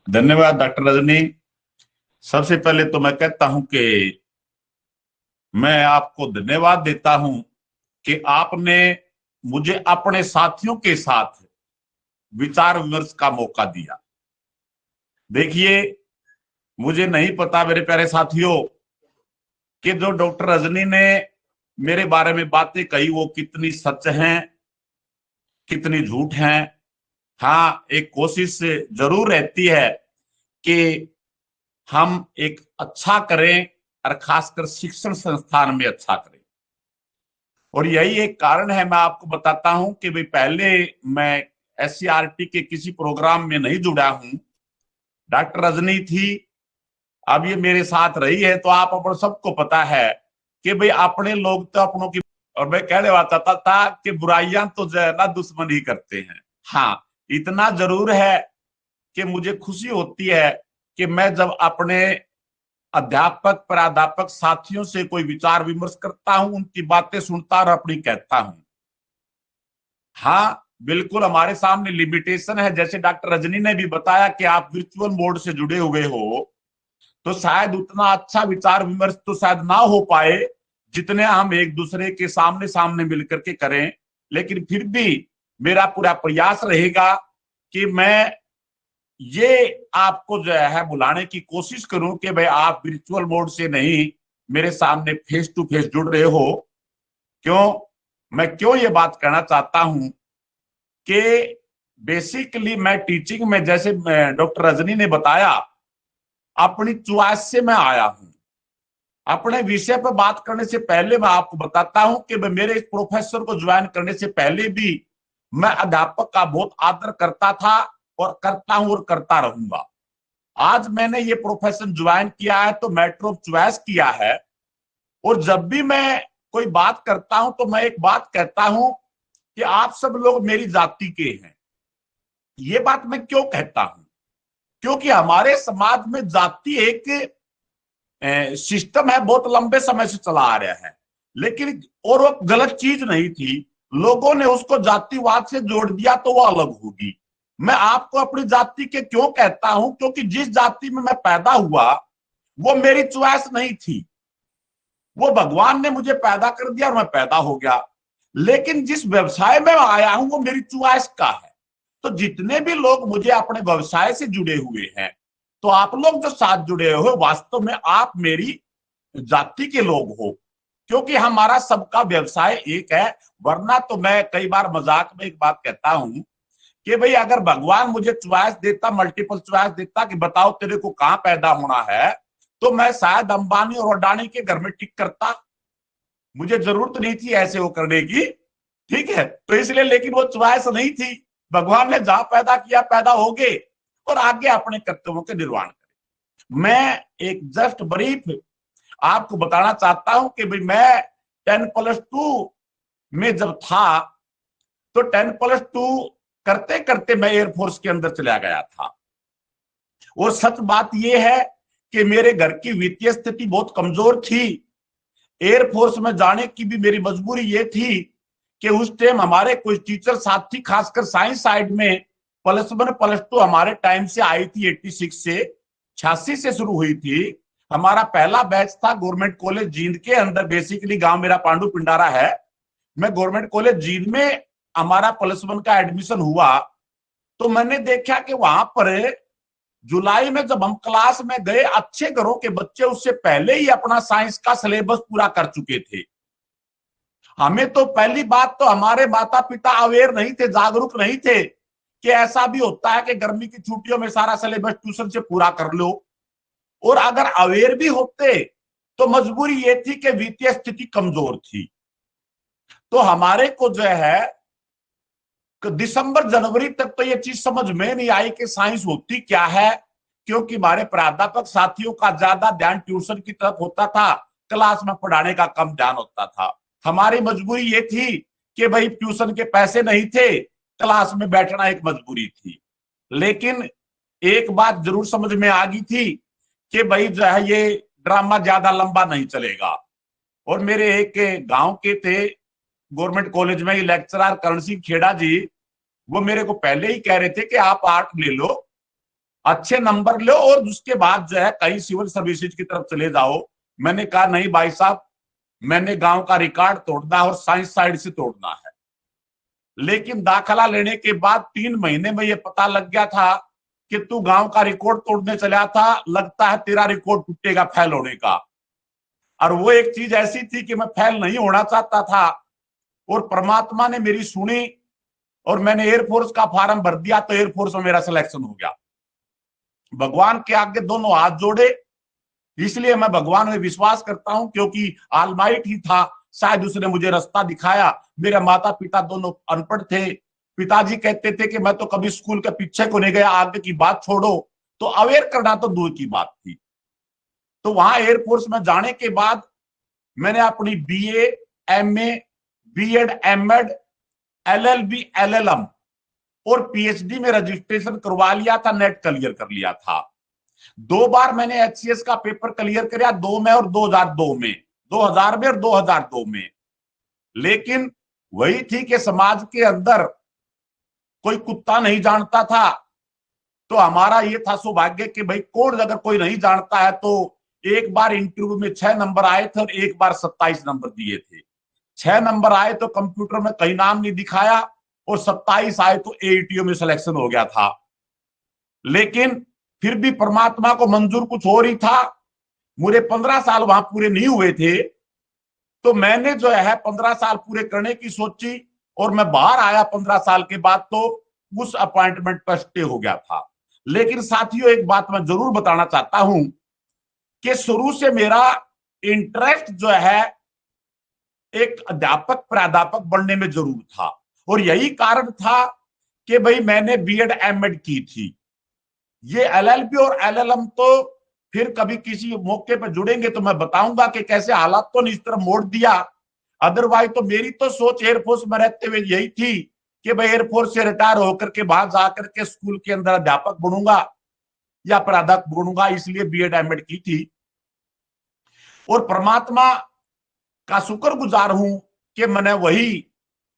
धन्यवाद डॉक्टर रजनी। सबसे पहले तो मैं कहता हूं कि मैं आपको धन्यवाद देता हूं कि आपने मुझे अपने साथियों के साथ विचार विमर्श का मौका दिया। देखिए, मुझे नहीं पता मेरे प्यारे साथियों कि जो डॉक्टर रजनी ने मेरे बारे में बातें कही वो कितनी सच हैं, कितनी झूठ हैं। हाँ, एक कोशिश जरूर रहती है कि हम एक अच्छा करें और खासकर शिक्षण संस्थान में अच्छा करें। और यही एक कारण है, मैं आपको बताता हूं कि भाई पहले मैं एससीईआरटी के किसी प्रोग्राम में नहीं जुड़ा हूं। डॉक्टर रजनी थी, अब ये मेरे साथ रही है, तो आप अपन सबको पता है कि भाई अपने लोग तो अपनों की। और मैं कहने वाला चाहता था कि बुराइयां तो जो है ना दुश्मन ही करते हैं। हाँ, इतना जरूर है कि मुझे खुशी होती है कि मैं जब अपने अध्यापक प्राध्यापक साथियों से कोई विचार विमर्श करता हूं, उनकी बातें सुनता और अपनी कहता हूं। हाँ, बिल्कुल हमारे सामने लिमिटेशन है, जैसे डॉक्टर रजनी ने भी बताया कि आप वर्चुअल मोड से जुड़े हुए हो, तो शायद उतना अच्छा विचार विमर्श तो शायद ना हो पाए जितने हम एक दूसरे के सामने सामने मिलकर के करें। लेकिन फिर भी मेरा पूरा प्रयास रहेगा कि मैं ये आपको जो है बुलाने की कोशिश करूं कि भाई आप वर्चुअल मोड से नहीं, मेरे सामने फेस टू फेस जुड़ रहे हो। क्यों, मैं क्यों ये बात कहना चाहता हूं कि बेसिकली मैं टीचिंग में, जैसे डॉक्टर रजनी ने बताया, अपनी चॉइस से मैं आया हूं। अपने विषय पर बात करने से पहले मैं आपको बताता हूं कि मेरे इस प्रोफेसर को ज्वाइन करने से पहले भी मैं अध्यापक का बहुत आदर करता था और करता हूं और करता रहूंगा। आज मैंने ये प्रोफेशन ज्वाइन किया है तो मैटर ऑफ चॉइस किया है। और जब भी मैं कोई बात करता हूं तो मैं एक बात कहता हूं कि आप सब लोग मेरी जाति के हैं। ये बात मैं क्यों कहता हूं? क्योंकि हमारे समाज में जाति एक सिस्टम है, बहुत लंबे समय से चला आ रहा है। लेकिन और वो गलत चीज नहीं थी, लोगों ने उसको जातिवाद से जोड़ दिया तो वो अलग होगी। मैं आपको अपनी जाति के क्यों कहता हूं? क्योंकि जिस जाति में मैं पैदा हुआ वो मेरी चॉइस नहीं थी, वो भगवान ने मुझे पैदा कर दिया और मैं पैदा हो गया। लेकिन जिस व्यवसाय में आया हूं वो मेरी चॉइस का है। तो जितने भी लोग मुझे अपने व्यवसाय से जुड़े हुए हैं, तो आप लोग जो साथ जुड़े हो वास्तव में आप मेरी जाति के लोग हो, क्योंकि हमारा सबका व्यवसाय एक है। वरना तो मैं कई बार मजाक में एक बात कहता हूं कि भाई अगर भगवान मुझे चॉइस देता, मल्टीपल चॉइस देता कि बताओ तेरे को कहां पैदा होना है, तो मैं शायद अंबानी और अडानी के घर में टिक करता। मुझे जरूरत नहीं थी ऐसे वो करने की, ठीक है? तो इसलिए, लेकिन वो चॉइस नहीं थी। भगवान ने जहां पैदा किया पैदा हो गए और आगे अपने कर्तव्यों के निर्वाण करें। मैं एक जस्ट ब्रीफ आपको बताना चाहता हूं कि भाई मैं 10+2 में जब था तो 10+2 करते करते मैं एयरफोर्स के अंदर चला गया था। और सच बात यह है कि मेरे घर की वित्तीय स्थिति बहुत कमजोर थी। एयरफोर्स में जाने की भी मेरी मजबूरी ये थी कि उस टाइम हमारे कुछ टीचर साथी, खासकर साइंस साइड में, +1 +2 हमारे टाइम से आई थी, 86 से, 86 से शुरू हुई थी। हमारा पहला बैच था गवर्नमेंट कॉलेज जींद के अंदर, बेसिकली गांव मेरा पांडु पिंडारा है। मैं गवर्नमेंट कॉलेज जींद में हमारा +1 का एडमिशन हुआ। तो मैंने देखा कि वहां पर जुलाई में जब हम क्लास में गए, अच्छे घरों के बच्चे उससे पहले ही अपना साइंस का सिलेबस पूरा कर चुके थे। हमें तो पहली बात तो हमारे माता पिता अवेयर नहीं थे, जागरूक नहीं थे कि ऐसा भी होता है कि गर्मी की छुट्टियों में सारा सिलेबस ट्यूशन से पूरा कर लो। और अगर अवेयर भी होते तो मजबूरी ये थी कि वित्तीय स्थिति कमजोर थी। तो हमारे को जो है दिसंबर जनवरी तक तो ये चीज समझ में नहीं आई कि साइंस होती क्या है, क्योंकि हमारे प्राध्यापक साथियों का ज्यादा ध्यान ट्यूशन की तरफ होता था, क्लास में पढ़ाने का कम ध्यान होता था। हमारी मजबूरी ये थी कि भाई ट्यूशन के पैसे नहीं थे, क्लास में बैठना एक मजबूरी थी। लेकिन एक बात जरूर समझ में आ गई थी कि भाई जो है ये ड्रामा ज्यादा लंबा नहीं चलेगा। और मेरे एक गांव के थे गवर्नमेंट कॉलेज में लेक्चरर करण सिंह खेड़ा जी, वो मेरे को पहले ही कह रहे थे कि आप आर्ट ले लो, अच्छे नंबर लो और उसके बाद जो है कहीं सिविल सर्विसेज की तरफ चले जाओ। मैंने कहा नहीं भाई साहब, मैंने गांव का रिकॉर्ड तोड़ना है और साइंस साइड से तोड़ना है। लेकिन दाखिला लेने के बाद 3 महीने में ये पता लग गया था कि तू गांव का रिकॉर्ड तोड़ने चला था, लगता है तेरा रिकॉर्ड टूटेगा फेल होने का। और वो एक चीज ऐसी थी कि मैं फेल नहीं होना चाहता था और परमात्मा ने मेरी सुनी और मैंने एयरफोर्स का फॉर्म भर दिया, तो एयरफोर्स में मेरा सिलेक्शन हो गया। भगवान के आगे दोनों हाथ जोड़े, इसलिए मैं भगवान में विश्वास करता हूं, क्योंकि ऑलमाइट ही था, शायद उसने मुझे रास्ता दिखाया। मेरे माता पिता दोनों अनपढ़ थे। पिताजी कहते थे कि मैं तो कभी स्कूल के पीछे को नहीं गया, आगे की बात छोड़ो। तो अवेयर करना तो दूर की बात थी। तो वहां एयरफोर्स में जाने के बाद मैंने अपनी BA, MA, BEd, MEd, LLB, LLM और पीएचडी में रजिस्ट्रेशन करवा लिया था, नेट क्लियर कर लिया था। 2 बार मैंने एचसीएस का पेपर क्लियर किया, 2 में और 2002 में, 2000 में और 2002 में। लेकिन वही थी कि समाज के अंदर कोई कुत्ता नहीं जानता था। तो हमारा ये था सौभाग्य कि भाई कोड अगर कोई नहीं जानता है तो एक बार इंटरव्यू में 6 नंबर आए थे और एक बार 27 नंबर दिए थे। 6 नंबर आए तो कंप्यूटर में कहीं नाम नहीं दिखाया और 27 आए तो एईटीओ में सिलेक्शन हो गया था। लेकिन फिर भी परमात्मा को मंजूर कुछ और ही था। मुझे 15 साल वहां पूरे नहीं हुए थे, तो मैंने जो है 15 साल पूरे करने की सोची और मैं बाहर आया 15 साल के बाद, तो उस अपॉइंटमेंट पर स्टे हो गया था। लेकिन साथियों, एक बात मैं जरूर बताना चाहता हूं कि शुरू से मेरा इंटरेस्ट जो है एक अध्यापक, प्राध्यापक बनने में जरूर था। और यही कारण था कि भाई मैंने बीएड, एमएड की थी। ये एलएलबी और एलएलएम तो फिर कभी किसी मौके पर जुड़ेंगे तो मैं बताऊंगा कि कैसे हालात तो ने इस तरह मोड़ दिया। अदरवाइज तो मेरी तो सोच एयरफोर्स में रहते हुए यही थी कि भाई एयरफोर्स से रिटायर होकर के बाहर जाकर के स्कूल के अंदर अध्यापक बनूंगा या प्राध्यापक बनूंगा, इसलिए बीएड, एमएड की थी। और परमात्मा का शुक्रगुजार हूं कि मैंने वही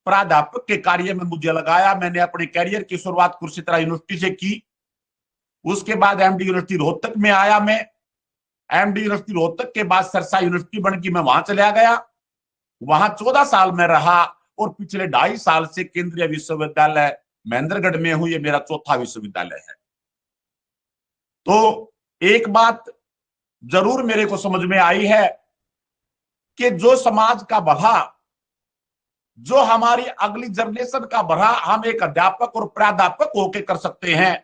प्राध्यापक के कार्य में मुझे लगाया। मैंने अपने करियर की शुरुआत कुरुक्षेत्र यूनिवर्सिटी से की। उसके बाद एमडी यूनिवर्सिटी रोहतक में आया मैं। एमडी यूनिवर्सिटी रोहतक के बाद सरसा यूनिवर्सिटी बन की मैं वहां चला गया। वहां 14 साल में रहा और पिछले 2.5 साल से केंद्रीय विश्वविद्यालय महेंद्रगढ़ में हूं। ये मेरा चौथा विश्वविद्यालय है। तो एक बात जरूर मेरे को समझ में आई है कि जो समाज का भला, जो हमारी अगली जनरेशन का भला हम एक अध्यापक और प्राध्यापक होकर कर सकते हैं।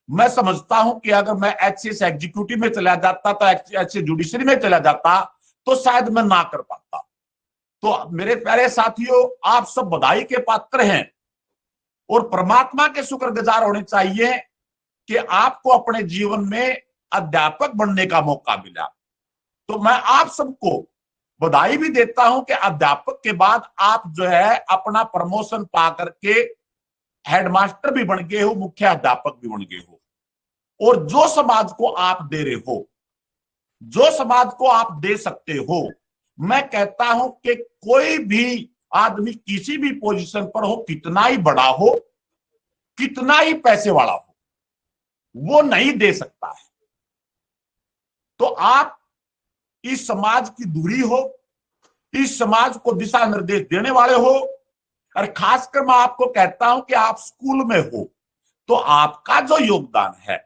मैं समझता हूं कि अगर मैं एचसीएस एग्जीक्यूटिव में चला जाता, तो एचसीएस जुडिशरी में चला जाता, तो शायद मैं ना कर पाता। तो मेरे प्यारे साथियों, आप सब बधाई के पात्र हैं और परमात्मा के शुक्रगुजार होने चाहिए कि आपको अपने जीवन में अध्यापक बनने का मौका मिला। तो मैं आप सबको बधाई भी देता हूं कि अध्यापक के बाद आप जो है अपना प्रमोशन पा करके हेडमास्टर भी बन गए हो, मुख्य अध्यापक भी बन गए हो। और जो समाज को आप दे रहे हो, जो समाज को आप दे सकते हो, मैं कहता हूं कि कोई भी आदमी किसी भी पोजीशन पर हो, कितना ही बड़ा हो, कितना ही पैसे वाला हो, वो नहीं दे सकता है। तो आप इस समाज की दूरी हो, इस समाज को दिशा निर्देश देने वाले हो। और खासकर मैं आपको कहता हूं कि आप स्कूल में हो तो आपका जो योगदान है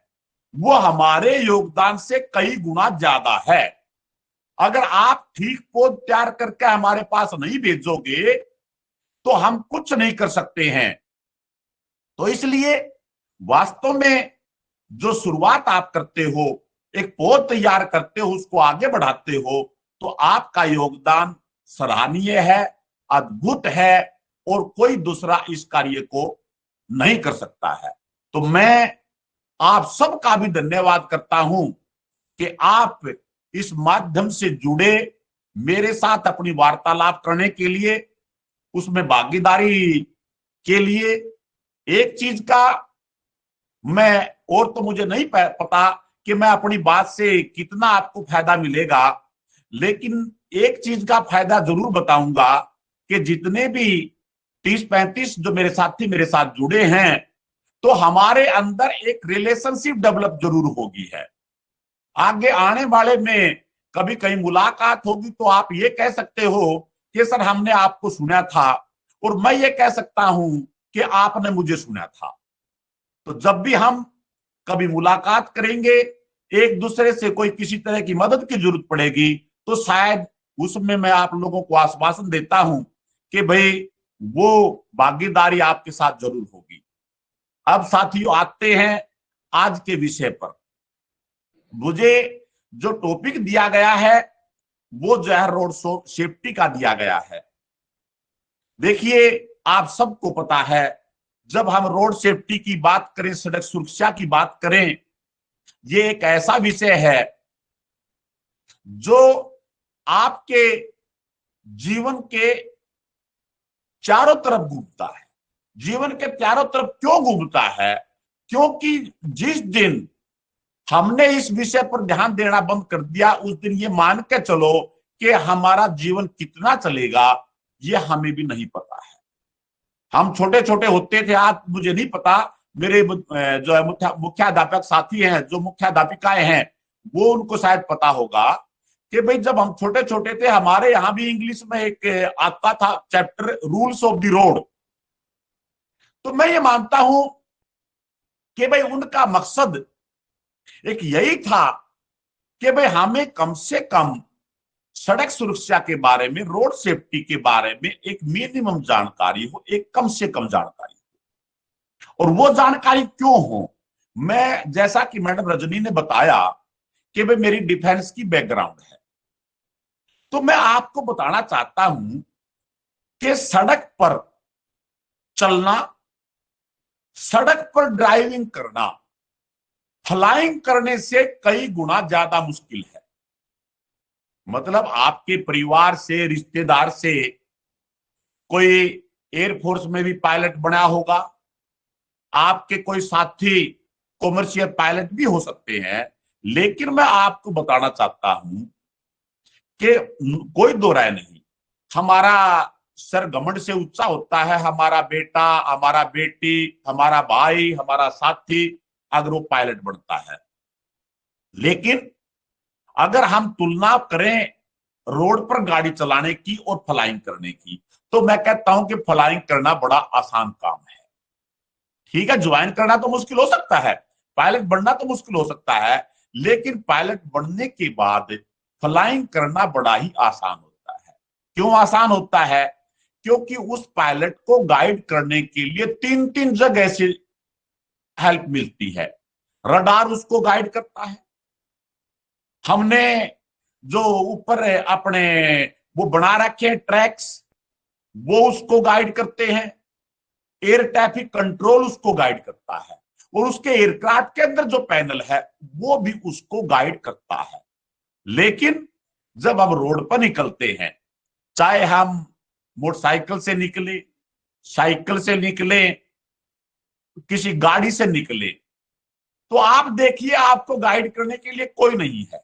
वो हमारे योगदान से कई गुना ज्यादा है। अगर आप ठीक पोज तैयार करके हमारे पास नहीं भेजोगे तो हम कुछ नहीं कर सकते हैं। तो इसलिए वास्तव में जो शुरुआत आप करते हो, एक पोज तैयार करते हो, उसको आगे बढ़ाते हो, तो आपका योगदान सराहनीय है, अद्भुत है और कोई दूसरा इस कार्य को नहीं कर सकता है। तो मैं आप सबका भी धन्यवाद करता हूं कि आप इस माध्यम से जुड़े, मेरे साथ अपनी वार्तालाप करने के लिए, उसमें भागीदारी के लिए। एक चीज का मैं और तो मुझे नहीं पता कि मैं अपनी बात से कितना आपको फायदा मिलेगा, लेकिन एक चीज का फायदा जरूर बताऊंगा कि जितने भी 30-35 जो मेरे साथी मेरे साथ जुड़े हैं, तो हमारे अंदर एक रिलेशनशिप डेवलप जरूर होगी है। आगे आने वाले में कभी कहीं मुलाकात होगी तो आप ये कह सकते हो कि सर हमने आपको सुना था, और मैं ये कह सकता हूं कि आपने मुझे सुना था। तो जब भी हम कभी मुलाकात करेंगे, एक दूसरे से कोई किसी तरह की मदद की जरूरत पड़ेगी, तो शायद उसमें मैं आप लोगों को आश्वासन देता हूं कि भाई वो भागीदारी आपके साथ जरूर होगी। अब साथियों आते हैं आज के विषय पर। मुझे जो टॉपिक दिया गया है वो जो है रोड सेफ्टी का दिया गया है। देखिए, आप सबको पता है, जब हम रोड सेफ्टी की बात करें, सड़क सुरक्षा की बात करें, ये एक ऐसा विषय है जो आपके जीवन के चारों तरफ घूमता है। जीवन के चारों तरफ क्यों घूमता है? क्योंकि जिस दिन हमने इस विषय पर ध्यान देना बंद कर दिया, उस दिन ये मान के चलो कि हमारा जीवन कितना चलेगा ये हमें भी नहीं पता है। हम छोटे छोटे होते थे, आज मुझे नहीं पता, मेरे जो है मुख्याध्यापक साथी हैं, जो मुख्याध्यापिकाएं हैं, वो उनको शायद पता होगा कि भाई जब हम छोटे छोटे थे, हमारे यहाँ भी इंग्लिश में एक आता था chapter rules of the road. तो मैं ये मानता हूं कि भाई उनका मकसद एक यही था कि भाई हमें कम से कम सड़क सुरक्षा के बारे में, रोड सेफ्टी के बारे में एक मिनिमम जानकारी हो, एक कम से कम जानकारी हो। और वो जानकारी क्यों हो? मैं, जैसा कि मैडम रजनी ने बताया कि भाई मेरी डिफेंस की बैकग्राउंड है, तो मैं आपको बताना चाहता हूं कि सड़क पर चलना, सड़क पर ड्राइविंग करना फ्लाइंग करने से कई गुना ज्यादा मुश्किल है। मतलब आपके परिवार से, रिश्तेदार से कोई एयरफोर्स में भी पायलट बना होगा, आपके कोई साथी कॉमर्शियल पायलट भी हो सकते हैं, लेकिन मैं आपको बताना चाहता हूं कि कोई दो राय नहीं, हमारा सर घमंड से ऊंचा होता है हमारा बेटा, हमारा बेटी, हमारा भाई, हमारा साथी, अगर वो पायलट बनता है। लेकिन अगर हम तुलना करें रोड पर गाड़ी चलाने की और फ्लाइंग करने की, तो मैं कहता हूं कि फ्लाइंग करना बड़ा आसान काम है। ठीक है, ज्वाइन करना तो मुश्किल हो सकता है, पायलट बनना तो मुश्किल हो सकता है, लेकिन पायलट बनने के बाद फ्लाइंग करना बड़ा ही आसान होता है। क्यों आसान होता है? क्योंकि उस पायलट को गाइड करने के लिए तीन तीन जगह से हेल्प मिलती है। रडार उसको गाइड करता है, हमने जो ऊपर अपने वो बना रखे हैं ट्रैक्स, वो उसको गाइड करते हैं, एयर ट्रैफिक कंट्रोल उसको गाइड करता है, और उसके एयरक्राफ्ट के अंदर जो पैनल है वो भी उसको गाइड करता है। लेकिन जब हम रोड पर निकलते हैं, चाहे हम मोटरसाइकिल से निकले, साइकिल से निकले, किसी गाड़ी से निकले, तो आप देखिए आपको गाइड करने के लिए कोई नहीं है।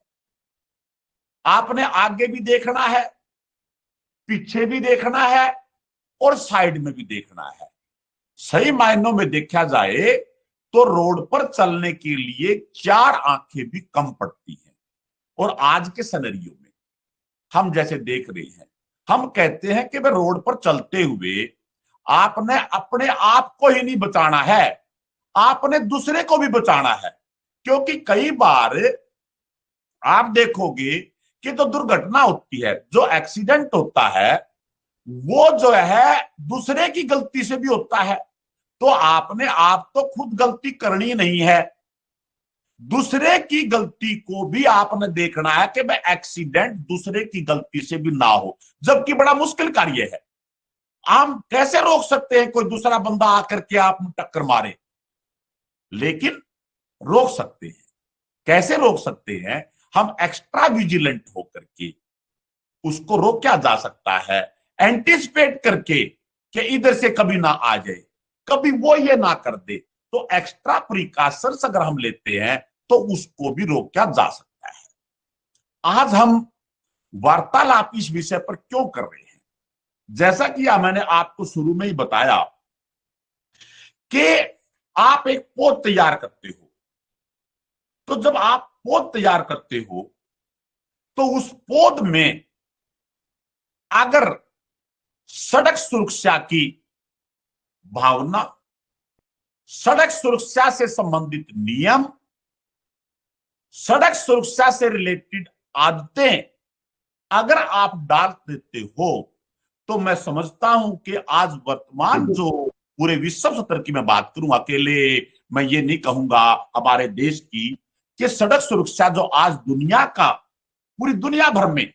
आपने आगे भी देखना है, पीछे भी देखना है, और साइड में भी देखना है। सही मायनों में देखा जाए तो रोड पर चलने के लिए चार आंखें भी कम पड़ती हैं। और आज के सिनेरियो में हम जैसे देख रहे हैं, हम कहते हैं कि भाई रोड पर चलते हुए आपने अपने आप को ही नहीं बचाना है, आपने दूसरे को भी बचाना है। क्योंकि कई बार आप देखोगे कि जो दुर्घटना होती है, जो एक्सीडेंट होता है, वो जो है दूसरे की गलती से भी होता है। तो आपने आप तो खुद गलती करनी नहीं है, दूसरे की गलती को भी आपने देखना है कि भाई एक्सीडेंट दूसरे की गलती से भी ना हो, जबकि बड़ा मुश्किल कार्य है। हम कैसे रोक सकते हैं कोई दूसरा बंदा आकर के आप टक्कर मारे? लेकिन रोक सकते हैं। कैसे रोक सकते हैं? हम एक्स्ट्रा विजिलेंट होकर के उसको रोका जा सकता है, एंटिसिपेट करके कि इधर से कभी ना आ जाए, कभी वो ये ना कर दे। तो एक्स्ट्रा प्रिकॉशंस अगर हम लेते हैं तो उसको भी रोका जा सकता है। आज हम वार्तालाप इस विषय पर क्यों कर रहे हैं? जैसा कि मैंने आपको शुरू में ही बताया कि आप एक पौध तैयार करते हो, तो जब आप पौध तैयार करते हो तो उस पौध में अगर सड़क सुरक्षा की भावना, सड़क सुरक्षा से संबंधित नियम, सड़क सुरक्षा से रिलेटेड आदतें अगर आप डाल देते हो, तो मैं समझता हूं कि आज वर्तमान जो पूरे विश्व स्तर की मैं बात करूं, अकेले मैं ये नहीं कहूंगा हमारे देश की, कि सड़क सुरक्षा जो आज दुनिया का, पूरी दुनिया भर में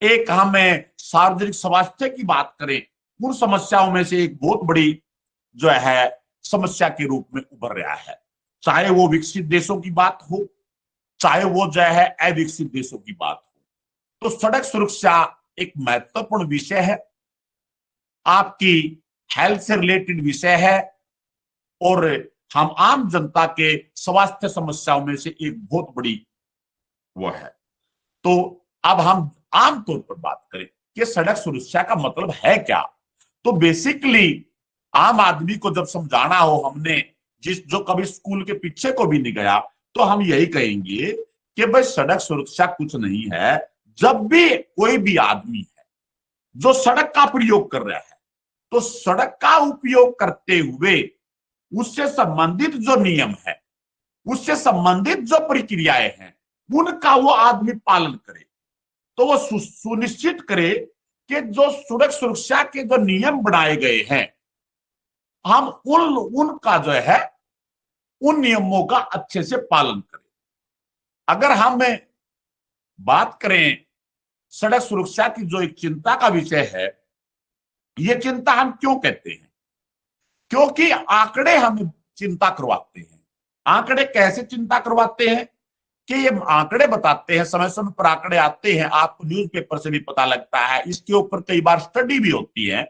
एक, हमें सार्वजनिक स्वास्थ्य की बात करें, उन समस्याओं में से एक बहुत बड़ी जो है समस्या के रूप में उभर रहा है। चाहे वो विकसित देशों की बात हो, चाहे वो जो है अविकसित देशों की बात हो, तो सड़क सुरक्षा एक महत्वपूर्ण विषय है, आपकी हेल्थ से रिलेटेड विषय है, और हम आम जनता के स्वास्थ्य समस्याओं में से एक बहुत बड़ी वो है। तो अब हम आमतौर पर बात करें कि सड़क सुरक्षा का मतलब है क्या, तो बेसिकली आम आदमी को जब समझाना हो, हमने जो कभी स्कूल के पीछे को भी नहीं गया, तो हम यही कहेंगे कि भाई सड़क सुरक्षा कुछ नहीं है। जब भी कोई भी आदमी है जो सड़क का प्रयोग कर रहा है, तो सड़क का उपयोग करते हुए उससे संबंधित जो नियम है, उससे संबंधित जो प्रक्रियाएं हैं, उनका वो आदमी पालन करे। तो वो सुनिश्चित करे कि जो सड़क सुरक्षा के जो नियम बनाए गए हैं, हम उनका जो है उन नियमों का अच्छे से पालन करें। अगर हम बात करें सड़क सुरक्षा की, जो एक चिंता का विषय है, ये चिंता हम क्यों कहते हैं? क्योंकि आंकड़े हमें चिंता करवाते हैं। आंकड़े कैसे चिंता करवाते हैं? कि ये आंकड़े बताते हैं, समय समय पर आंकड़े आते हैं, आपको न्यूज़पेपर से भी पता लगता है, इसके ऊपर कई बार स्टडी भी होती है।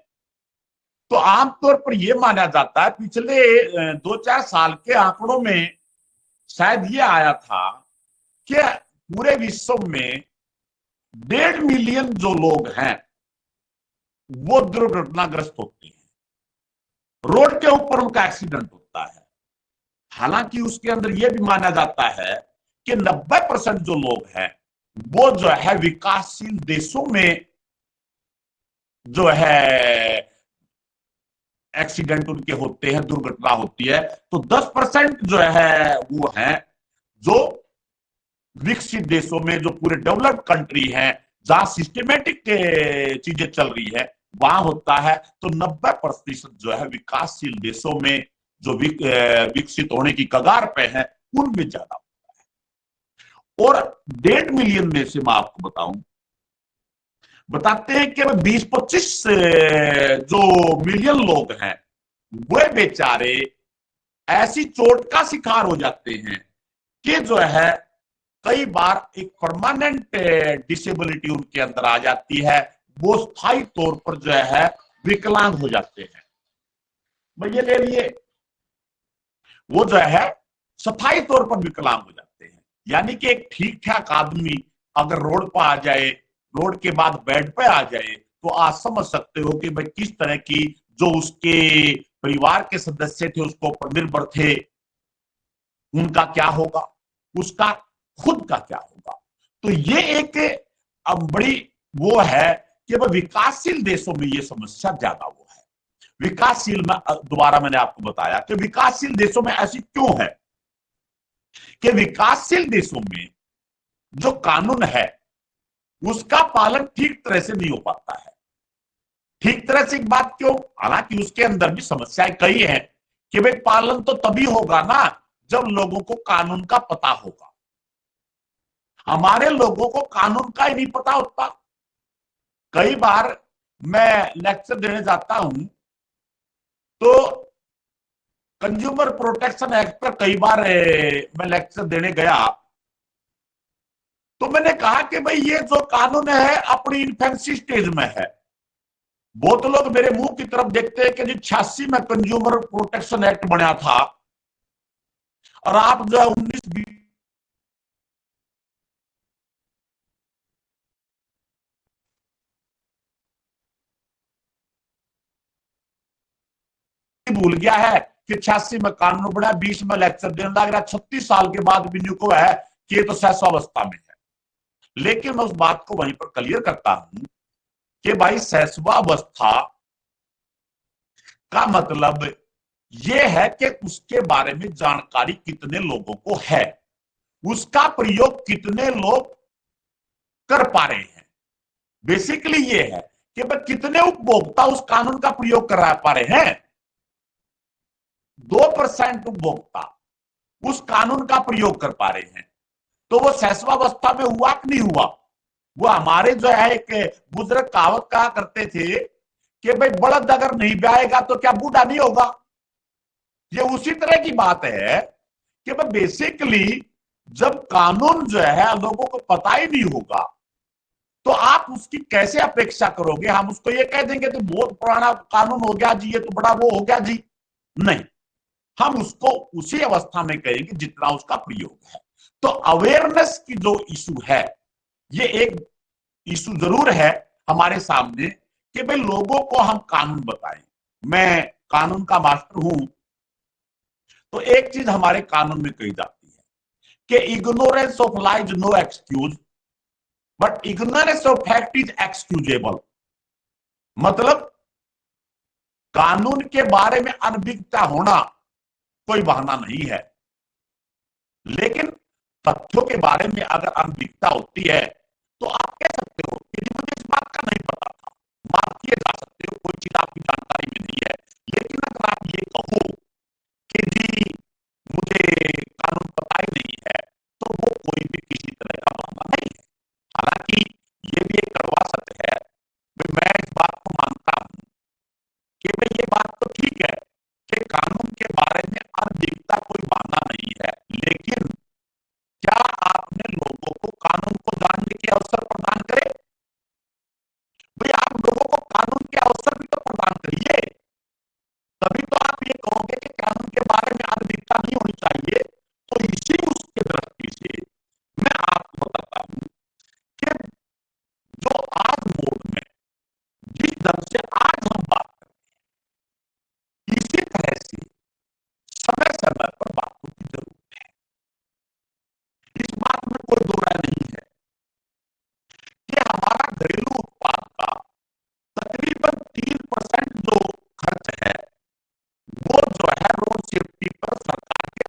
तो आमतौर पर यह माना जाता है, पिछले 2-4 साल के आंकड़ों में शायद ये आया था कि पूरे विश्व में 1.5 मिलियन जो लोग हैं वो दुर्घटनाग्रस्त होते हैं, रोड के ऊपर उनका एक्सीडेंट होता है। हालांकि उसके अंदर यह भी माना जाता है कि 90% जो लोग हैं वो जो है विकासशील देशों में जो है एक्सीडेंट उनके होते हैं, दुर्घटना होती है। तो 10% जो है वो है जो विकसित देशों में, जो पूरे डेवलप्ड कंट्री हैं, जहां सिस्टमेटिक चीजें चल रही है, वहां होता है। तो 90% जो है विकासशील देशों में, जो विकसित होने की कगार पे है, उनमें ज्यादा होता है। और 1.5 मिलियन में से मैं आपको बताते हैं कि 20-25 जो मिलियन लोग हैं वे बेचारे ऐसी चोट का शिकार हो जाते हैं कि जो है कई बार एक परमानेंट डिसेबिलिटी उनके अंदर आ जाती है, वो स्थायी तौर पर जो है विकलांग हो जाते हैं। भैया ले लिए, वो जो है स्थायी तौर पर विकलांग हो जाते हैं। यानी कि एक ठीक ठाक आदमी अगर रोड पर आ जाए, रोड के बाद बेड पे आ जाए, तो आप समझ सकते हो कि भाई किस तरह की जो उसके परिवार के सदस्य थे उसको ऊपर निर्भर थे, उनका क्या होगा, उसका खुद का क्या होगा। तो ये एक अब बड़ी वो है कि भाई विकासशील देशों में ये समस्या ज्यादा वो है। विकासशील में दोबारा मैंने आपको बताया कि विकासशील देशों में ऐसी क्यों है कि विकासशील देशों में जो कानून है उसका पालन ठीक तरह से नहीं हो पाता है। ठीक तरह से एक बात क्यों? हालांकि उसके अंदर भी समस्याएं कई हैं कि भाई पालन तो तभी होगा ना जब लोगों को कानून का पता होगा। हमारे लोगों को कानून का ही नहीं पता होता। कई बार मैं लेक्चर देने जाता हूं तो कंज्यूमर प्रोटेक्शन एक्ट पर कई बार मैं लेक्चर देने गया, तो मैंने कहा कि भाई ये जो कानून है अपनी इन्फेंसी स्टेज में है। बहुत लोग मेरे मुंह की तरफ देखते हैं कि जी 86 में कंज्यूमर प्रोटेक्शन एक्ट बना था और आप जो है 19 भूल गया है कि 86 में कानून बना, 20 में लेक्चर देने लग रहा, 36 साल के बाद भी न्यू को है कि ये तो सहसवावस्था में है। लेकिन मैं उस बात को वहीं पर क्लियर करता हूं कि भाई सहसवावस्था का मतलब यह है कि उसके बारे में जानकारी कितने लोगों को है, उसका प्रयोग कितने लोग कर पा रहे हैं। बेसिकली ये है कि भाई कितने उपभोक्ता उस कानून का प्रयोग कर पा रहे हैं। 2% उपभोक्ता उस कानून का प्रयोग कर पा रहे हैं, तो वो सहसवावस्था में हुआ कि नहीं हुआ। वो हमारे जो है एक बुजुर्ग कहावत कहा करते थे कि भाई बड़द अगर नहीं ब्याएगा तो क्या बूढ़ा नहीं होगा। ये उसी तरह की बात है कि भाई बेसिकली जब कानून जो है लोगों को पता ही नहीं होगा तो आप उसकी कैसे अपेक्षा करोगे। हम उसको ये कह देंगे तो बहुत पुराना कानून हो गया जी, ये तो बड़ा वो हो गया जी, नहीं, हम उसको उसी अवस्था में कहेंगे जितना उसका प्रयोग है। तो अवेयरनेस की जो इशू है, ये एक इशू जरूर है हमारे सामने कि भाई लोगों को हम कानून बताएं। मैं कानून का मास्टर हूं, तो एक चीज हमारे कानून में कही जाती है कि ignorance of law is no excuse but ignorance of fact is excusable. मतलब कानून के बारे में अनभिज्ञता होना कोई बहाना नहीं है, लेकिन तथ्यों के बारे में अगर अनभिज्ञता होती है तो आप कह सकते हो कि मुझे इस बात का नहीं पता था, माफ किए जा सकते हो, कोई चीज आपकी जानकारी में नहीं है। लेकिन अगर आप ये कहो कि जी मुझे कानून पता ही नहीं है, तो वो कोई भी किसी तरह का बहाना नहीं है। हालांकि ये भी एक कड़वा सत्य है कि मैं इस बात को मानता हूं कि भाई ये बात तो ठीक है कि कानून के बारे में अनभिज्ञता कोई बहाना नहीं है, लेकिन क्या आपने लोगों को कानून को जानने के अवसर प्रदान करे। भाई आप लोगों को कानून के अवसर भी तो प्रदान करिए, तभी तो आप ये कहोगे कि कानून के बारे में अनभिज्ञता नहीं होनी चाहिए। तो इसी उसके दृष्टि से मैं आपको बताता हूं कि जो आज मोड में जिस ढंग से आज हम बात करें, इसी तरह से समय समय पर बातों की जरूरत है। इस बात में कोई दो राय नहीं है कि हमारा घरेलू उत्पाद का तकरीबन 3% जो खर्च है वो जो है रोड सेफ्टी पर सरकार के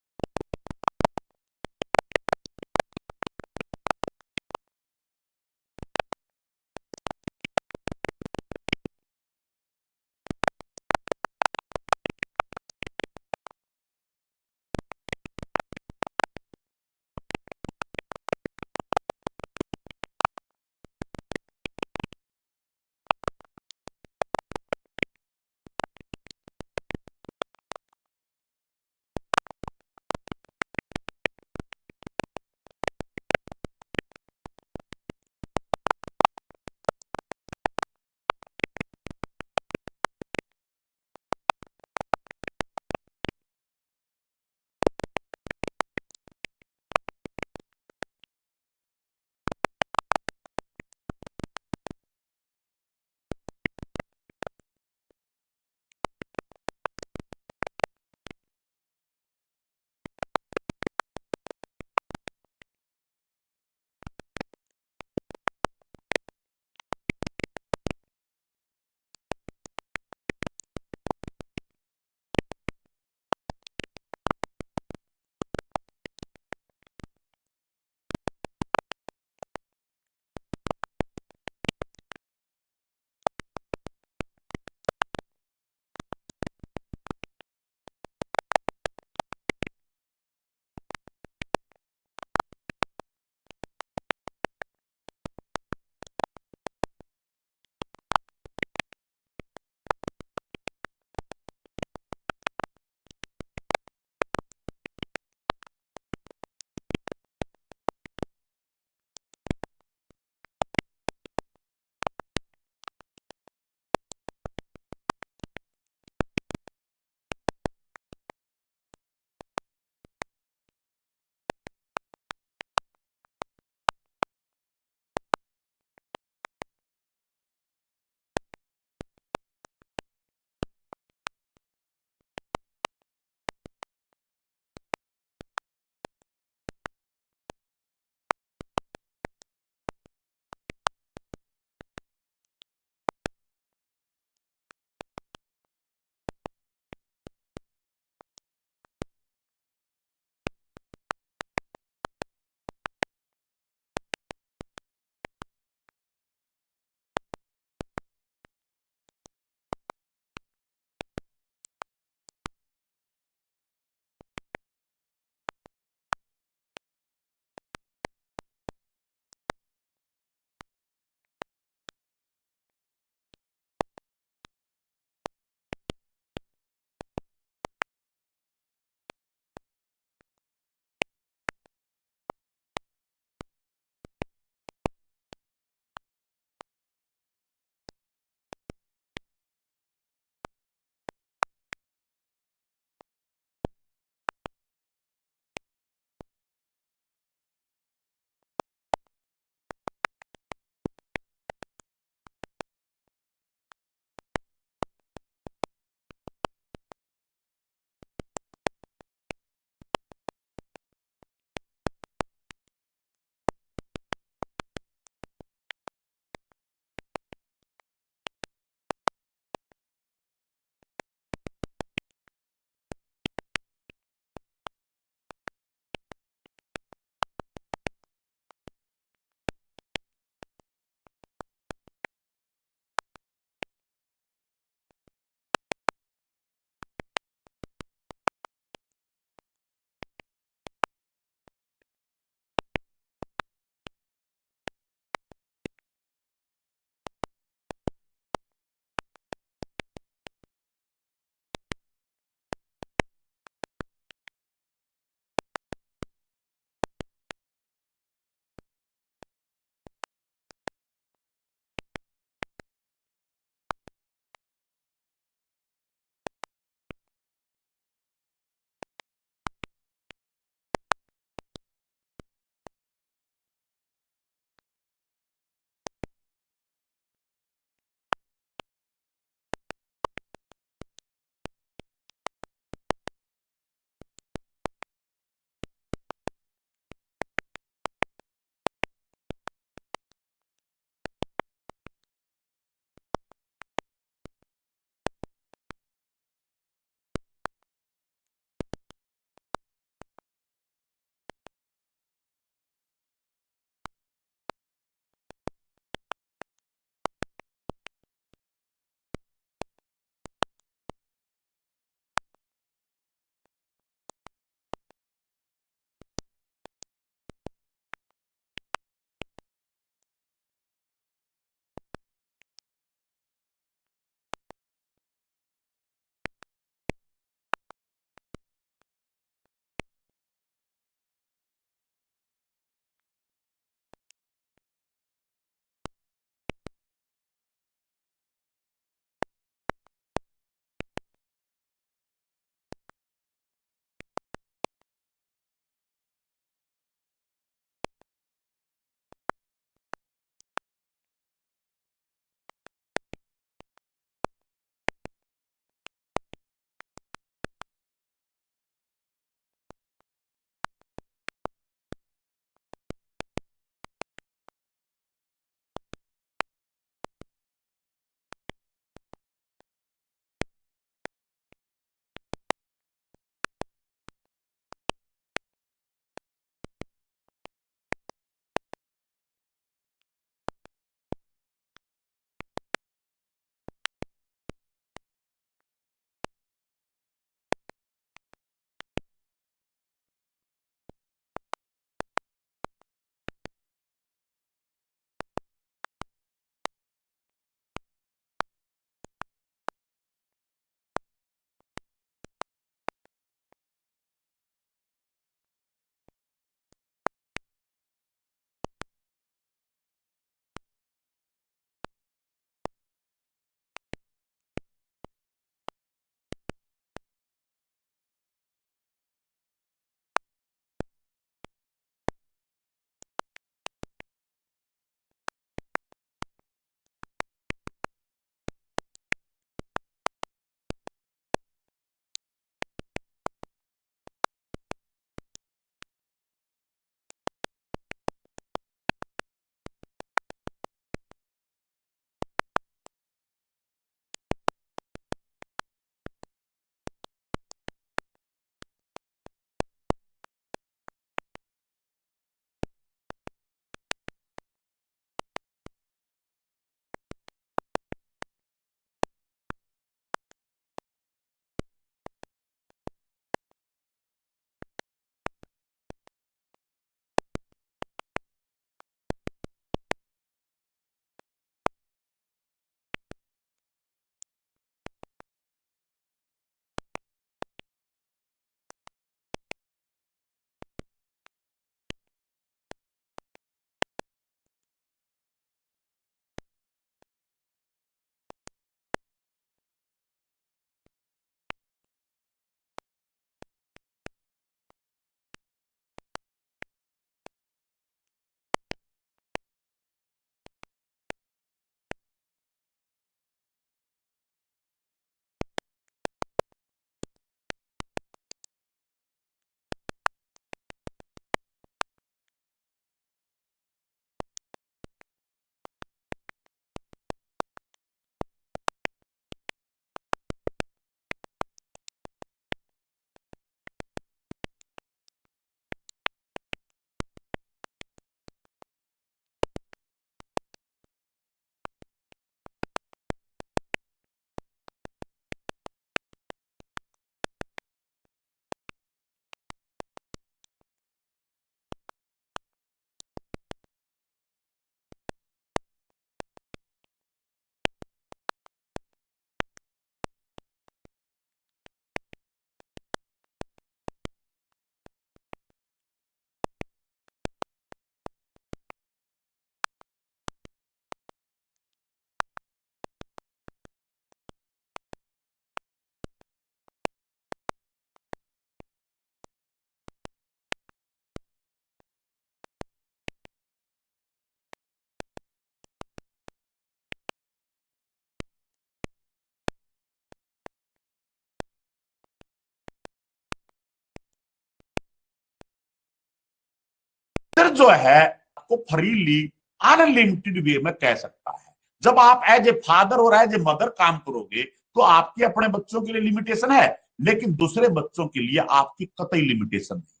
टीचर जो है आपको फ्रीली अनलिमिटेड वे में कह सकता है। जब आप एज ए फादर और एज ए मदर काम करोगे तो आपकी अपने बच्चों के लिए लिमिटेशन है, लेकिन दूसरे बच्चों के लिए आपकी कतई लिमिटेशन नहीं।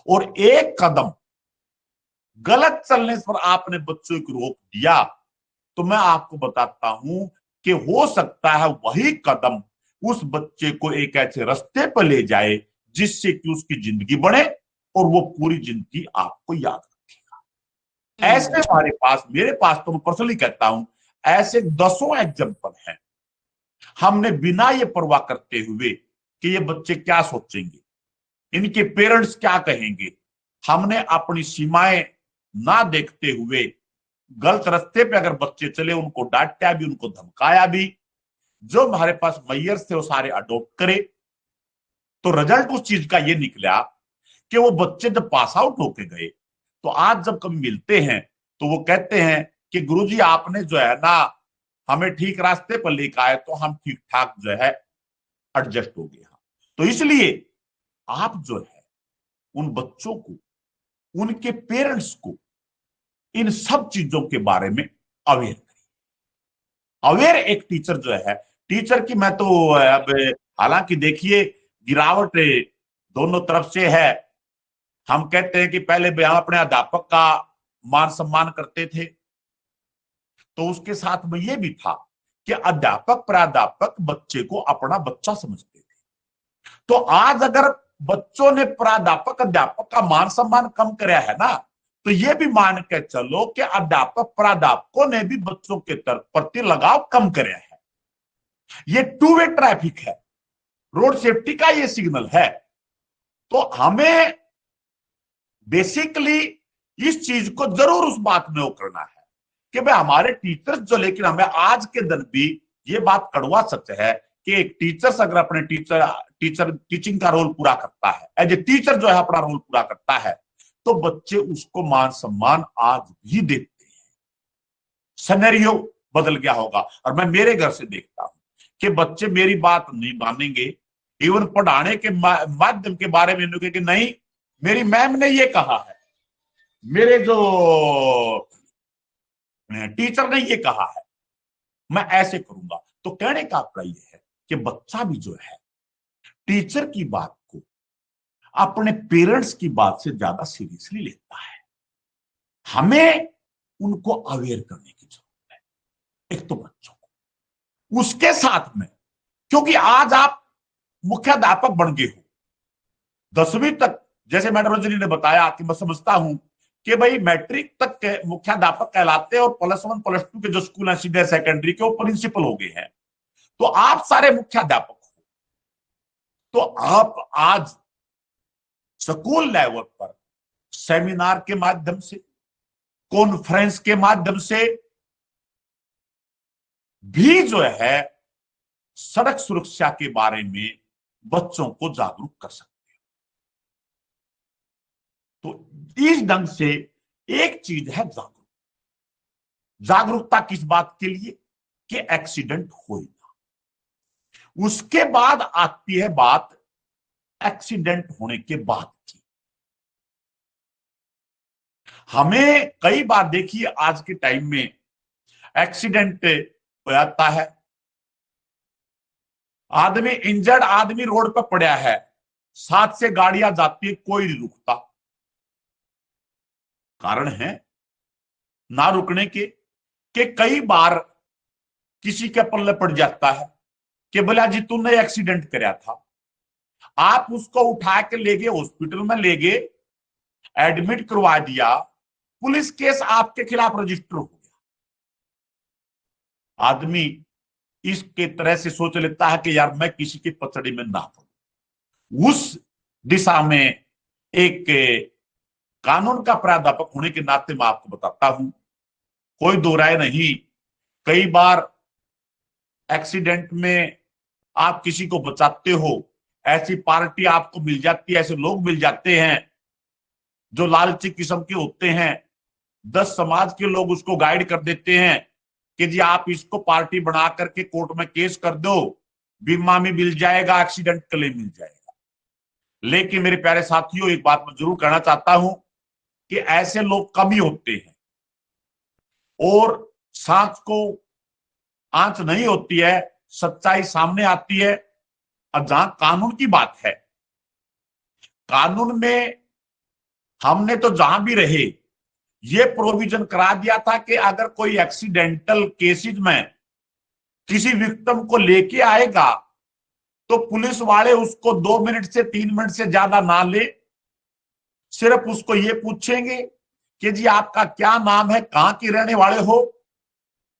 और एक कदम गलत चलने पर आपने बच्चों को रोक दिया तो मैं आपको बताता हूं कि हो सकता है वही कदम उस बच्चे को एक ऐसे रास्ते पर ले जाए जिससे कि उसकी जिंदगी बने और वो पूरी जिंदगी आपको याद रखेगा। ऐसे हमारे पास, मेरे पास तो मैं पर्सनली कहता हूं, ऐसे दसों एग्जाम्पल हैं। हमने बिना ये परवाह करते हुए कि ये बच्चे क्या सोचेंगे, इनके पेरेंट्स क्या कहेंगे, हमने अपनी सीमाएं ना देखते हुए गलत रास्ते पे अगर बच्चे चले उनको डांटा भी, उनको धमकाया भी। जो हमारे पास मैयर्स थे वो सारे अडॉप्ट करे। तो रिजल्ट उस चीज का ये निकला कि वो बच्चे जब पास आउट होके गए तो आज जब कभी मिलते हैं तो वो कहते हैं कि गुरुजी आपने जो है ना हमें ठीक रास्ते पर लेकर आए तो हम ठीक ठाक जो है एडजस्ट हो गए। तो इसलिए आप जो है उन बच्चों को, उनके पेरेंट्स को इन सब चीजों के बारे में अवेयर करिए। अवेयर एक टीचर जो है, टीचर की मैं तो अब हालांकि देखिए गिरावट दोनों तरफ से है। हम कहते हैं कि पहले हम अपने अध्यापक का मान सम्मान करते थे, तो उसके साथ में ये भी था कि अध्यापक प्राध्यापक बच्चे को अपना बच्चा समझते थे। तो आज अगर बच्चों ने प्राध्यापक अध्यापक का मान सम्मान कम कराया है ना, तो ये भी मान के चलो कि अध्यापक प्राध्यापकों ने भी बच्चों के प्रति लगाव कम कराया है। ये टू वे ट्रैफिक है, रोड सेफ्टी का ये सिग्नल है। तो हमें बेसिकली इस चीज को जरूर उस बात में वो करना है कि भाई हमारे टीचर्स जो, लेकिन हमें आज के दिन भी ये बात कड़वा सच है कि एक टीचर्स अगर अपने टीचिंग का रोल पूरा करता है, एज ए टीचर जो है अपना रोल पूरा करता है, तो बच्चे उसको मान सम्मान आज भी देते हैं। सिनेरियो बदल गया होगा। और मैं मेरे घर से देखता हूं कि बच्चे मेरी बात नहीं मानेंगे, इवन पढ़ाने के माध्यम के बारे में कि नहीं मेरी मैम ने ये कहा है, मेरे जो टीचर ने ये कहा है, मैं ऐसे करूंगा। तो कहने का आपका ये है कि बच्चा भी जो है टीचर की बात को अपने पेरेंट्स की बात से ज्यादा सीरियसली लेता है। हमें उनको अवेयर करने की जरूरत है, एक तो बच्चों को, उसके साथ में, क्योंकि आज आप मुख्याध्यापक बन गए हो 10वीं तक, जैसे मैडम रजनी ने बताया कि मैं समझता हूं कि भाई मैट्रिक तक के मुख्याध्यापक कहलाते हैं और +1 +2 के जो स्कूल है सीनियर सेकेंडरी के वो प्रिंसिपल हो गए हैं। तो आप सारे मुख्याध्यापक हो, तो आप आज स्कूल लेवल पर सेमिनार के माध्यम से, कॉन्फ्रेंस के माध्यम से भी जो है सड़क सुरक्षा के बारे में बच्चों को जागरूक कर सकते हैं। तो इस ढंग से एक चीज है जागरूकता किस बात के लिए कि एक्सीडेंट हो ना। उसके बाद आती है बात एक्सीडेंट होने के बाद की। हमें कई बार देखिए आज के टाइम में एक्सीडेंट हो जाता है, आदमी इंजर्ड आदमी रोड पर पड़ा है, साथ से गाड़ियां जाती है, कोई नहीं रुकता। कारण है ना रुकने के कि कई बार किसी के पल्ले पड़ जाता है कि बोला जी तूने एक्सीडेंट कराया था, आप उसको उठा के ले गए, हॉस्पिटल में ले गए, एडमिट करवा दिया, पुलिस केस आपके खिलाफ रजिस्टर हो गया। आदमी इसके तरह से सोच लेता है कि यार मैं किसी की पचड़ी में ना पड़ूं। उस दिशा में एक कानून का प्राध्यापक होने के नाते मैं आपको बताता हूं, कोई दो राय नहीं, कई बार एक्सीडेंट में आप किसी को बचाते हो, ऐसी पार्टी आपको मिल जाती है, ऐसे लोग मिल जाते हैं जो लालची किस्म के होते हैं। 10 समाज के लोग उसको गाइड कर देते हैं कि जी आप इसको पार्टी बना करके कोर्ट में केस कर दो, बीमा में मिल जाएगा, एक्सीडेंट क्लेम मिल जाएगा। लेकिन मेरे प्यारे साथियों, एक बात मैं जरूर कहना चाहता हूं कि ऐसे लोग कम ही होते हैं और सांच को आंच नहीं होती है, सच्चाई सामने आती है। अब जहां कानून की बात है, कानून में हमने तो जहां भी रहे ये प्रोविजन करा दिया था कि अगर कोई एक्सीडेंटल केसेस में किसी विक्टिम को लेके आएगा तो पुलिस वाले उसको 2 मिनट से 3 मिनट से ज्यादा ना ले, सिर्फ उसको ये पूछेंगे कि जी आपका क्या नाम है, कहां के रहने वाले हो,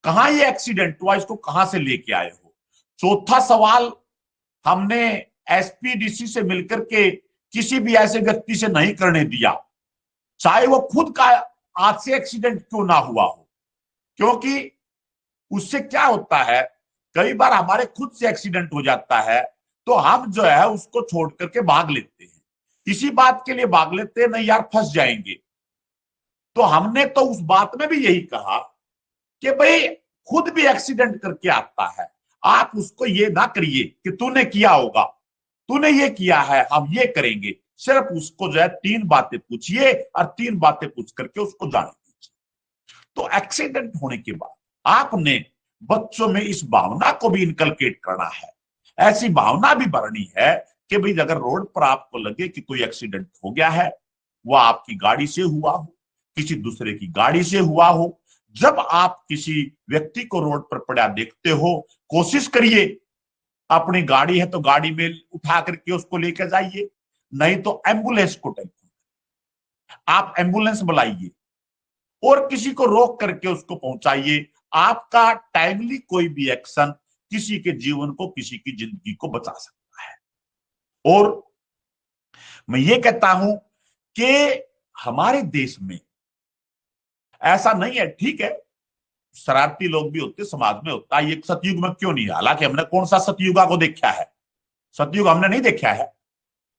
कहां ये एक्सीडेंट हुआ, इसको कहां से लेके आए हो। चौथा सवाल हमने एसपीडीसी से मिलकर के किसी भी ऐसे व्यक्ति से नहीं करने दिया, चाहे वो खुद का आज से एक्सीडेंट क्यों ना हुआ हो, क्योंकि उससे क्या होता है, कई बार हमारे खुद से एक्सीडेंट हो जाता है तो हम जो है उसको छोड़ करके भाग लेते हैं, इसी बात के लिए भाग लेते हैं नहीं यार फंस जाएंगे। तो हमने तो उस बात में भी यही कहा कि भाई खुद भी एक्सीडेंट करके आता है, आप उसको ये ना करिए कि तूने किया होगा, तूने ये किया है हम ये करेंगे, सिर्फ उसको जो है 3 बातें पूछिए और 3 बातें पूछ करके उसको जाने दीजिए। तो एक्सीडेंट होने के बाद आपने बच्चों में इस भावना को भी इनकलकेट करना है, ऐसी भावना भी भरनी है कि भाई अगर रोड पर आपको लगे कि कोई एक्सीडेंट हो गया है, वो आपकी गाड़ी से हुआ हो, किसी दूसरे की गाड़ी से हुआ हो, जब आप किसी व्यक्ति को रोड पर पड़ा देखते हो, कोशिश करिए, अपनी गाड़ी है तो गाड़ी में उठा करके उसको लेकर जाइए, नहीं तो एम्बुलेंस को टेलीफोन, आप एम्बुलेंस बुलाइए और किसी को रोक करके उसको पहुंचाइए। आपका टाइमली कोई भी एक्शन किसी के जीवन को, किसी की जिंदगी को बचा सकता है। और मैं ये कहता हूं कि हमारे देश में ऐसा नहीं है, ठीक है शरारती लोग भी होते, समाज में होता है, ये सतयुग में क्यों नहीं है, हालांकि हमने कौन सा सतयुगा को देखा है, सतयुग हमने नहीं देखा है,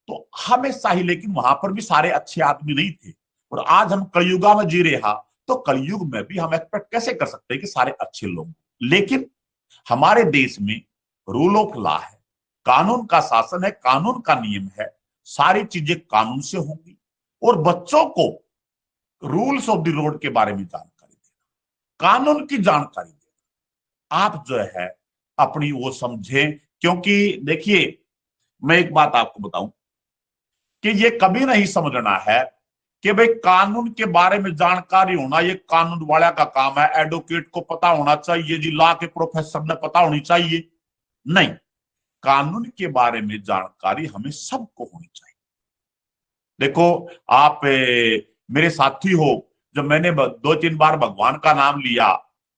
तो हमेशा ही, लेकिन वहां पर भी सारे अच्छे आदमी नहीं थे, और आज हम कलयुगा में जी रहे हैं, तो कलयुग में भी हम एक्सपेक्ट कैसे कर सकते हैं कि सारे अच्छे लोग। लेकिन हमारे देश में रूल ऑफ लॉ है, कानून का शासन है, कानून का नियम है, सारी चीजें कानून से होंगी, और बच्चों को रूल्स ऑफ द रोड के बारे में जानकारी देना, कानून की जानकारी देना, आप जो है अपनी वो समझें। क्योंकि देखिए मैं एक बात आपको बताऊं कि ये कभी नहीं समझना है कि भाई कानून के बारे में जानकारी होना ये कानून वाला का काम है, एडवोकेट को पता होना चाहिए, जी लॉ के प्रोफेसर ने पता होनी चाहिए, नहीं, कानून के बारे में जानकारी हमें सबको होनी चाहिए। देखो आप मेरे साथी हो, जब मैंने 2-3 बार भगवान का नाम लिया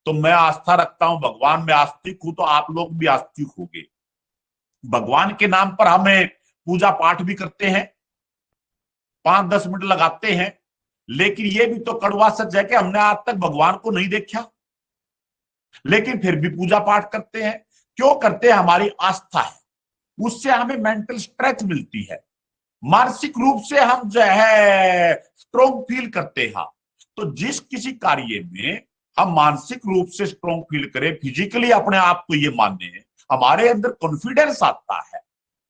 तो मैं आस्था रखता हूं, भगवान में आस्तिक हूं, तो आप लोग भी आस्तिक होंगे। भगवान के नाम पर हमें पूजा पाठ भी करते हैं, 5-10 मिनट लगाते हैं, लेकिन ये भी तो कड़वा सच है कि हमने आज तक भगवान को नहीं देखा, लेकिन फिर भी पूजा पाठ करते हैं। क्यों करते हैं? हमारी आस्था है, उससे हमें मेंटल स्ट्रेच मिलती है, मानसिक रूप से हम जो है स्ट्रोंग फील करते हैं। तो जिस किसी कार्य में हम मानसिक रूप से स्ट्रोंग फील करें, फिजिकली अपने आप को ये माने, हमारे अंदर कॉन्फिडेंस आता है,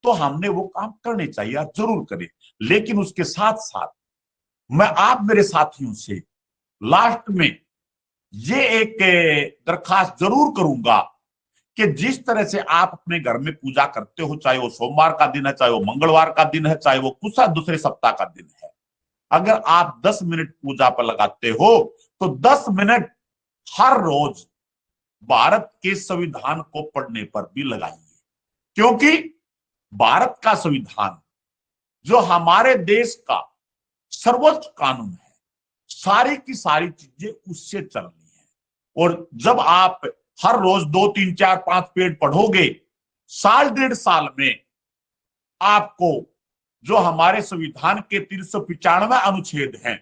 तो हमने वो काम करने चाहिए, जरूर करें। लेकिन उसके साथ साथ मैं आप मेरे साथियों से लास्ट में ये एक दरखास्त जरूर करूंगा कि जिस तरह से आप अपने घर में पूजा करते हो, चाहे वो सोमवार का दिन है, चाहे वो मंगलवार का दिन है, चाहे वो कुछ दूसरे सप्ताह का दिन है, अगर आप 10 मिनट पूजा पर लगाते हो तो 10 मिनट हर रोज भारत के संविधान को पढ़ने पर भी लगाइए, क्योंकि भारत का संविधान जो हमारे देश का सर्वोच्च कानून है, सारी की सारी चीजें उससे चलनी है। और जब आप हर रोज 2-3-4-5 पेज पढ़ोगे, 1.5 साल में आपको जो हमारे संविधान के 395 अनुच्छेद हैं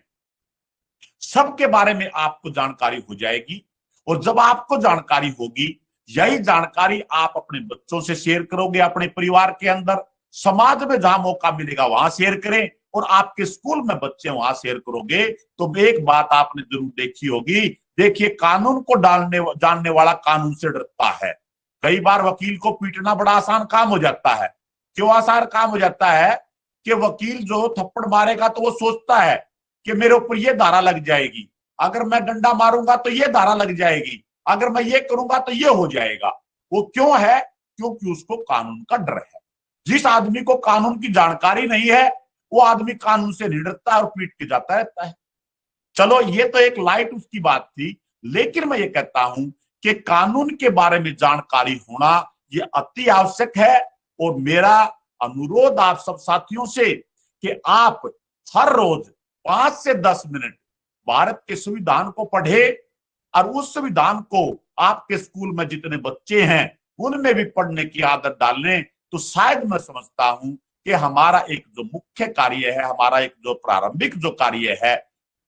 सबके बारे में आपको जानकारी हो जाएगी। और जब आपको जानकारी होगी, यही जानकारी आप अपने बच्चों से शेयर करोगे, अपने परिवार के अंदर, समाज में जहां मौका मिलेगा वहां शेयर करें, और आपके स्कूल में बच्चे वहां शेयर करोगे। तो एक बात आपने जरूर देखी होगी, देखिए कानून को जानने वाला कानून से डरता है। कई बार वकील को पीटना बड़ा आसान काम हो जाता है। क्यों आसान काम हो जाता है? कि वकील जो थप्पड़ मारेगा तो वो सोचता है कि मेरे ऊपर ये धारा लग जाएगी, अगर मैं डंडा मारूंगा तो ये धारा लग जाएगी, अगर मैं ये करूंगा तो ये हो जाएगा। वो क्यों है? क्योंकि उसको कानून का डर है। जिस आदमी को कानून की जानकारी नहीं है वो आदमी कानून से नहीं डरता और पीट के जाता रहता है। चलो ये तो एक लाइट उसकी बात थी, लेकिन मैं ये कहता हूं कि कानून के बारे में जानकारी होना ये अति आवश्यक है। और मेरा अनुरोध आप सब साथियों से कि आप हर रोज 5 से 10 मिनट भारत के संविधान को पढ़े और उस संविधान को आपके स्कूल में जितने बच्चे हैं उनमें भी पढ़ने की आदत डालने, तो शायद मैं समझता हूं कि हमारा एक जो मुख्य कार्य है, हमारा एक जो प्रारंभिक जो कार्य है,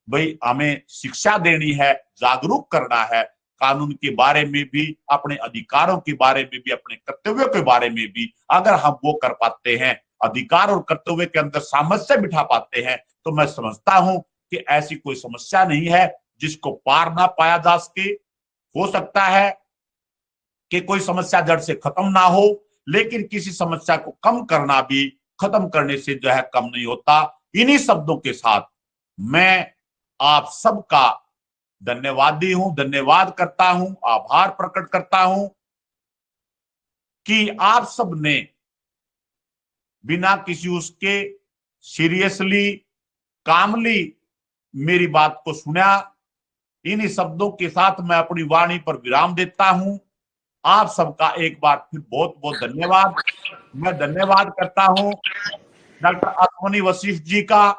भाई हमें शिक्षा देनी है, जागरूक करना है, कानून के बारे में भी, अपने अधिकारों के बारे में भी, अपने कर्तव्यों के बारे में भी अगर हम वो कर पाते हैं, अधिकार और कर्तव्य के अंदर सामंजस्य बिठा पाते हैं, तो मैं समझता हूं कि ऐसी कोई समस्या नहीं है जिसको पार ना पाया जा सके। हो सकता है कि कोई समस्या जड़ से खत्म ना हो, लेकिन किसी समस्या को कम करना भी खत्म करने से जो है कम नहीं होता। इन्हीं शब्दों के साथ मैं आप सबका धन्यवादी हूं, धन्यवाद करता हूं, आभार प्रकट करता हूं कि आप सब ने बिना किसी उसके सीरियसली, कामली मेरी बात को सुना। इन्हीं शब्दों के साथ मैं अपनी वाणी पर विराम देता हूं। आप सबका एक बार फिर बहुत बहुत धन्यवाद। मैं धन्यवाद करता हूं डॉक्टर अश्विनी वशिष्ठ जी का।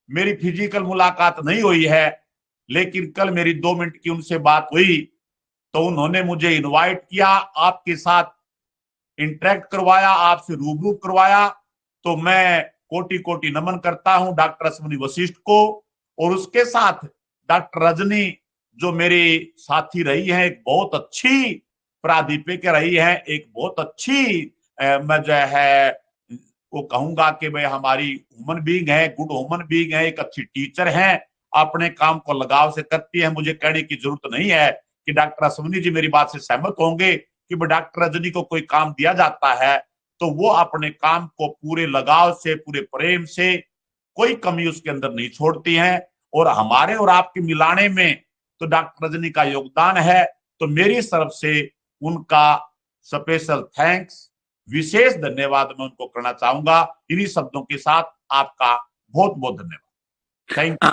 मेरी फिजिकल मुलाकात नहीं हुई है, लेकिन कल मेरी 2 मिनट की उनसे बात हुई, तो उन्होंने मुझे इनवाइट किया, आपके साथ इंटरेक्ट करवाया, आपसे रूबरू करवाया। तो मैं कोटि कोटि नमन करता हूं डॉक्टर अश्विनी वशिष्ठ को। और उसके साथ डॉक्टर रजनी जो मेरी साथी रही है, एक बहुत अच्छी प्राध्यापिक रही है, एक बहुत अच्छी मैं जो है वो कहूंगा कि भाई हमारी ह्यूमन बीइंग है, गुड ह्यूमन बीइंग है, एक अच्छी टीचर है, अपने काम को लगाव से करती है। मुझे कहने की जरूरत नहीं है कि डॉक्टर अश्विनी जी मेरी बात से सहमत होंगे कि डॉक्टर रजनी को कोई काम दिया जाता है तो वो अपने काम को पूरे लगाव से, पूरे प्रेम से, कोई कमी उसके अंदर नहीं छोड़ती हैं। और हमारे और आपके मिलाने में तो डॉक्टर रजनी का योगदान है। तो मेरी तरफ से उनका स्पेशल थैंक्स, विशेष धन्यवाद मैं उनको करना चाहूंगा। इन्हीं शब्दों के साथ आपका बहुत बहुत धन्यवाद। Thank you.